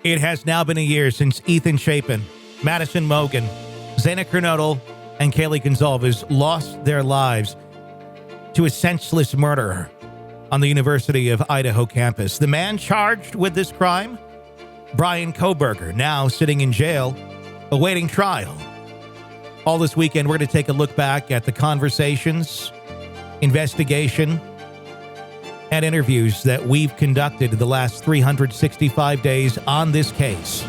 It has now been a year since Ethan Chapin, Madison Mogan, Zena Kernodle, and Kaylee Gonzalez lost their lives to a senseless murderer on the University of Idaho campus. The man charged with this crime, Bryan Kohberger, now sitting in jail, awaiting trial. All this weekend, we're going to take a look back at the conversations, investigation, and interviews that we've conducted the last 365 days on this case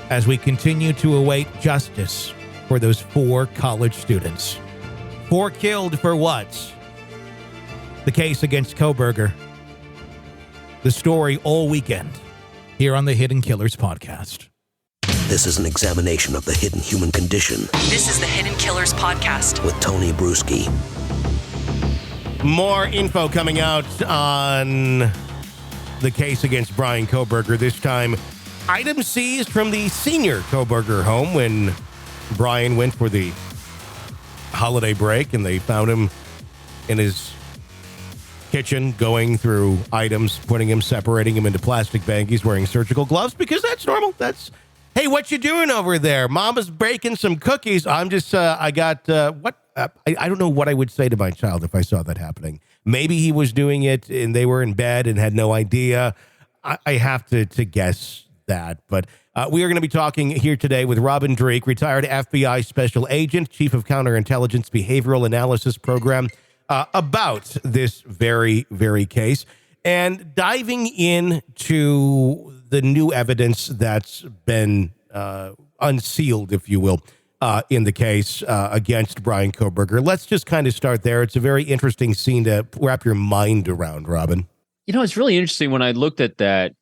as we continue to await justice for those 4 college students. 4 killed for what? The case against Kohberger. The story all weekend here on the Hidden Killers podcast. This is an examination of the hidden human condition. This is the Hidden Killers podcast with Tony Brueski. More info coming out on the case against Bryan Kohberger. This time, items seized from the senior Kohberger home when Bryan went for the holiday break, and they found him in his kitchen going through items, separating him into plastic baggies, wearing surgical gloves, because that's normal. That's, hey, what you doing over there? Mama's baking some cookies. I'm just, I don't know what I would say to my child if I saw that happening. Maybe he was doing it and they were in bed and had no idea. I have to guess that. But we are going to be talking here today with Robin Dreeke, retired FBI special agent, chief of counterintelligence behavioral analysis program, about this very, very case, and diving into the new evidence that's been unsealed, if you will, in the case against Bryan Kohberger. Let's just kind of start there. It's a very interesting scene to wrap your mind around, Robin. You know, it's really interesting when I looked at that.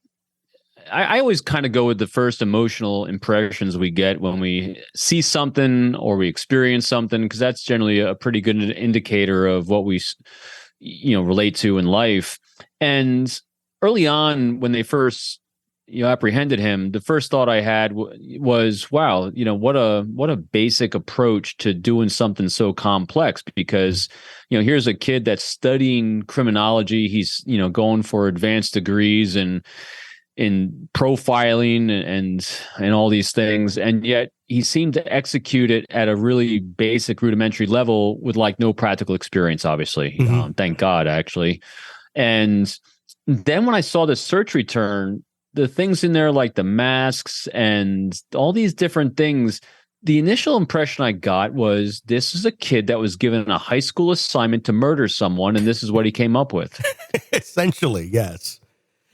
I always kind of go with the first emotional impressions we get when we see something or we experience something, because that's generally a pretty good indicator of what we, relate to in life. And early on, when they first apprehended him, the first thought I had was, wow, what a basic approach to doing something so complex, because, here's a kid that's studying criminology. He's, going for advanced degrees and in profiling and all these things. And yet he seemed to execute it at a really basic rudimentary level with like no practical experience, obviously. Thank God, actually. And then when I saw the search return, the things in there, like the masks and all these different things, the initial impression I got was this is a kid that was given a high school assignment to murder someone, and this is what he came up with. Essentially, yes.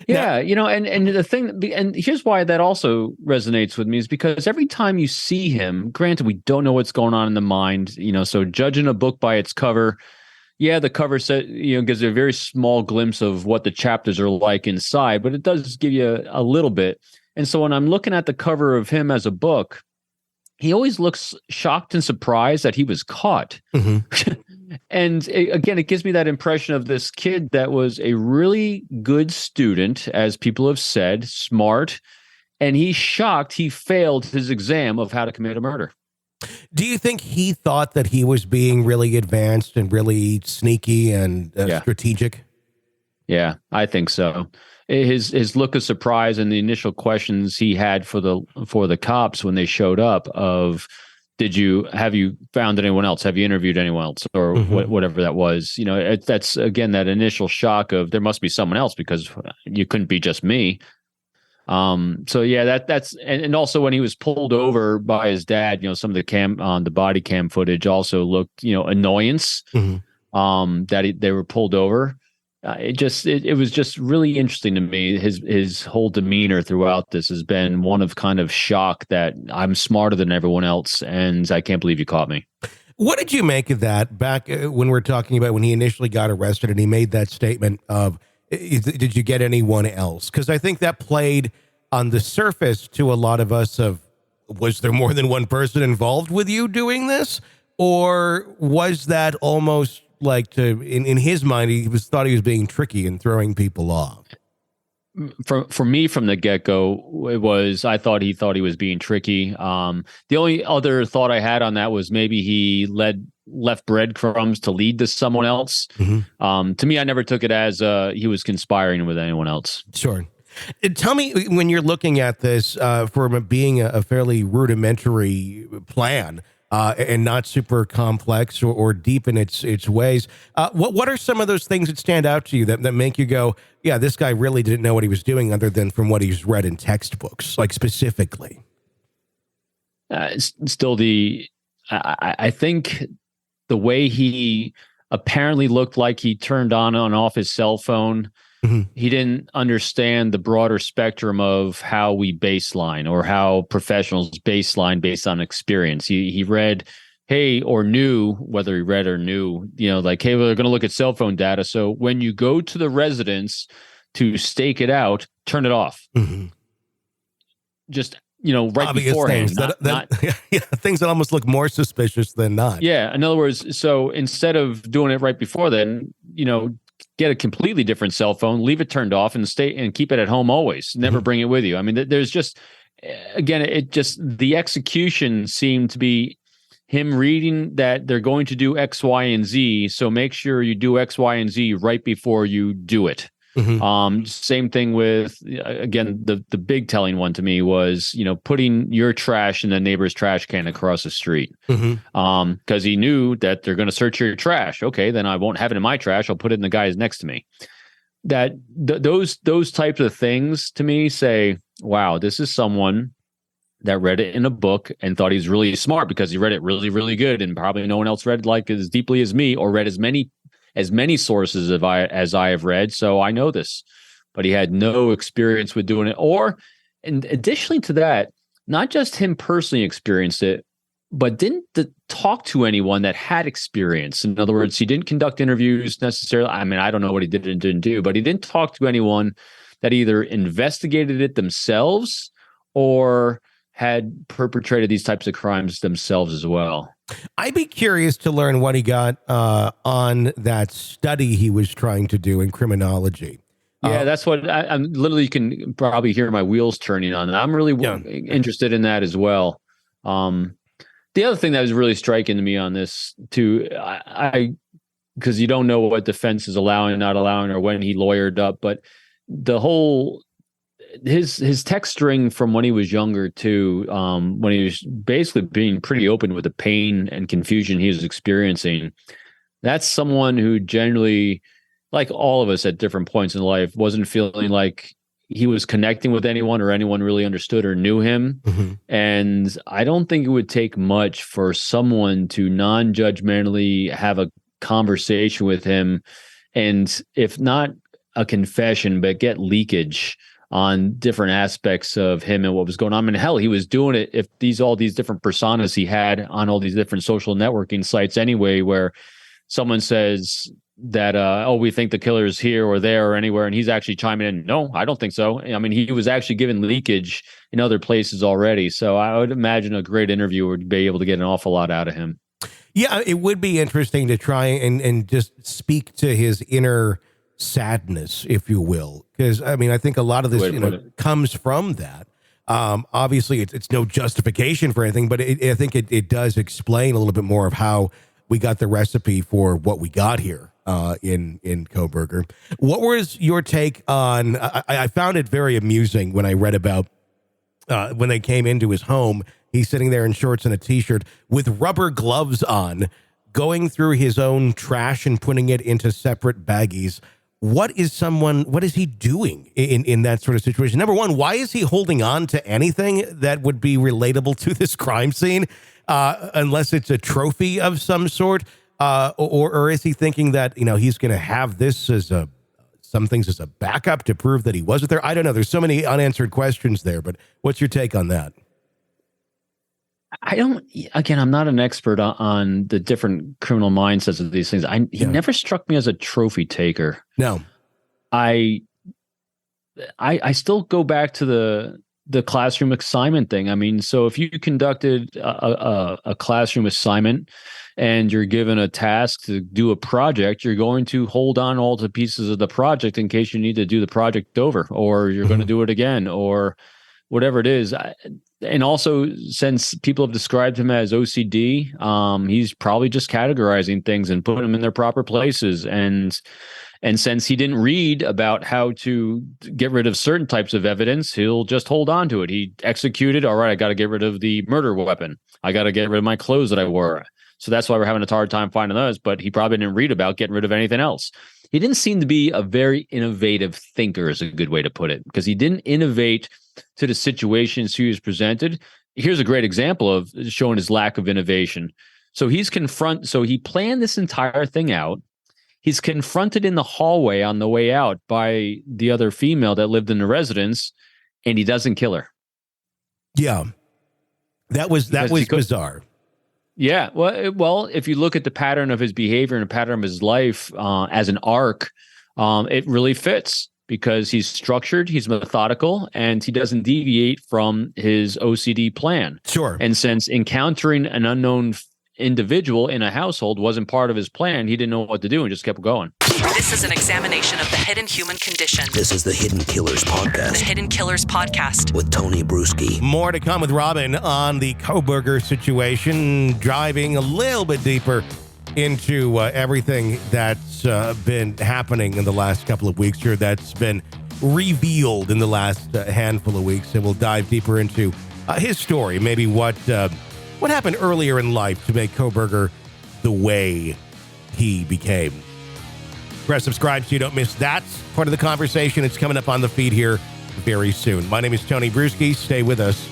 Yeah, and the thing, and here's why that also resonates with me, is because every time you see him, granted, we don't know what's going on in the mind, so judging a book by its cover, yeah, the cover set, gives you a very small glimpse of what the chapters are like inside, but it does give you a little bit. And so when I'm looking at the cover of him as a book, he always looks shocked and surprised that he was caught. And again, it gives me that impression of this kid that was a really good student, as people have said, smart, and he's shocked he failed his exam of how to commit a murder. Do you think he thought that he was being really advanced and really sneaky and strategic? Yeah, I think so. His look of surprise and the initial questions he had for the cops when they showed up of, have you found anyone else? Have you interviewed anyone else? Or whatever that was. That's, again, that initial shock of there must be someone else because you couldn't be just me. So yeah, that's, and also when he was pulled over by his dad, some of the body cam footage also looked, annoyance, that they were pulled over. It was just really interesting to me. His whole demeanor throughout this has been one of kind of shock that I'm smarter than everyone else, and I can't believe you caught me. What did you make of that back when we're talking about when he initially got arrested and he made that statement of, did you get anyone else? Because I think that played on the surface to a lot of us of, was there more than one person involved with you doing this? Or was that almost like in his mind, he thought he was being tricky and throwing people off? For me, from the get-go, it was, I thought he was being tricky. The only other thought I had on that was maybe he left breadcrumbs to lead to someone else. To me, I never took it as he was conspiring with anyone else. Sure. Tell me, when you're looking at this from being a fairly rudimentary plan and not super complex or deep in its ways, what are some of those things that stand out to you that make you go, yeah, this guy really didn't know what he was doing other than from what he's read in textbooks, like specifically? Still I think the way he apparently looked like he turned on and off his cell phone, he didn't understand the broader spectrum of how we baseline or how professionals baseline based on experience. He read, hey, or knew, whether he read or knew, like, hey, we're going to look at cell phone data. So when you go to the residence to stake it out, turn it off. Just right obvious beforehand. Things things that almost look more suspicious than not. Yeah. In other words, so instead of doing it right before then, get a completely different cell phone, leave it turned off, and keep it at home always. Never bring it with you. I mean, there's just, again, the execution seemed to be him reading that they're going to do X, Y, and Z. So make sure you do X, Y, and Z right before you do it. Same thing with, again, the big telling one to me was, putting your trash in the neighbor's trash can across the street. Because he knew that they're going to search your trash. Okay, then I won't have it in my trash. I'll put it in the guy's next to me. That those types of things to me say, wow, this is someone that read it in a book and thought he's really smart because he read it really, really good, and probably no one else read like as deeply as me or read as many sources as I have read, so I know this. But he had no experience with doing it. And additionally to that, not just him personally experienced it, but didn't talk to anyone that had experience. In other words, he didn't conduct interviews necessarily. I mean, I don't know what he did and didn't do, but he didn't talk to anyone that either investigated it themselves or had perpetrated these types of crimes themselves as well. I'd be curious to learn what he got on that study he was trying to do in criminology. Yeah, that's what I'm literally, you can probably hear my wheels turning on that. I'm really interested in that as well. The other thing that was really striking to me on this too, because you don't know what defense is allowing, not allowing, or when he lawyered up, but the whole, his text string from when he was younger too, when he was basically being pretty open with the pain and confusion he was experiencing. That's someone who generally, like all of us at different points in life, wasn't feeling like he was connecting with anyone or anyone really understood or knew him. And I don't think it would take much for someone to non-judgmentally have a conversation with him, and if not a confession, but get leakage on different aspects of him and what was going on. I mean, hell, he was doing it if all these different personas he had on all these different social networking sites anyway, where someone says that, we think the killer is here or there or anywhere, and he's actually chiming in, no, I don't think so. I mean, he was actually given leakage in other places already. So I would imagine a great interviewer would be able to get an awful lot out of him. Yeah, it would be interesting to try and just speak to his inner sadness, if you will, because I mean, I think a lot of this comes from that. Obviously, it's no justification for anything, but I think it does explain a little bit more of how we got the recipe for what we got here in Kohberger. What was your take on? I found it very amusing when I read about when they came into his home. He's sitting there in shorts and a t-shirt with rubber gloves on, going through his own trash and putting it into separate baggies. What is he doing in that sort of situation? Number one, why is he holding on to anything that would be relatable to this crime scene, unless it's a trophy of some sort? Or is he thinking that, he's going to have this as some things as a backup to prove that he wasn't there? I don't know. There's so many unanswered questions there, but what's your take on that? I'm not an expert on the different criminal mindsets of these things. He never struck me as a trophy taker. No. I still go back to the classroom assignment thing. I mean, so if you conducted a classroom assignment and you're given a task to do a project, you're going to hold on all the pieces of the project in case you need to do the project over, or you're going to do it again, or whatever it is. And also, since people have described him as OCD, he's probably just categorizing things and putting them in their proper places. And And since he didn't read about how to get rid of certain types of evidence, he'll just hold on to it. He executed, all right, I got to get rid of the murder weapon. I got to get rid of my clothes that I wore. So that's why we're having a hard time finding those. But he probably didn't read about getting rid of anything else. He didn't seem to be a very innovative thinker, is a good way to put it, because he didn't innovate to the situations he was presented. Here's a great example of showing his lack of innovation. So he planned this entire thing out. He's confronted in the hallway on the way out by the other female that lived in the residence, and he doesn't kill her. Yeah. That was bizarre. Yeah. Well, if you look at the pattern of his behavior and the pattern of his life as an arc, it really fits because he's structured, he's methodical, and he doesn't deviate from his OCD plan. Sure. And since encountering an unknown individual in a household wasn't part of his plan, he didn't know what to do and just kept going. This is an examination of the hidden human condition. This is the Hidden Killers Podcast. The Hidden Killers Podcast. With Tony Brueski. More to come with Robin on the Kohberger situation, driving a little bit deeper into everything that's been happening in the last couple of weeks here, that's been revealed in the last handful of weeks. And we'll dive deeper into his story, maybe what happened earlier in life to make Kohberger the way he became. Press subscribe so you don't miss that part of the conversation. It's coming up on the feed here very soon. My name is Tony Brueski. Stay with us.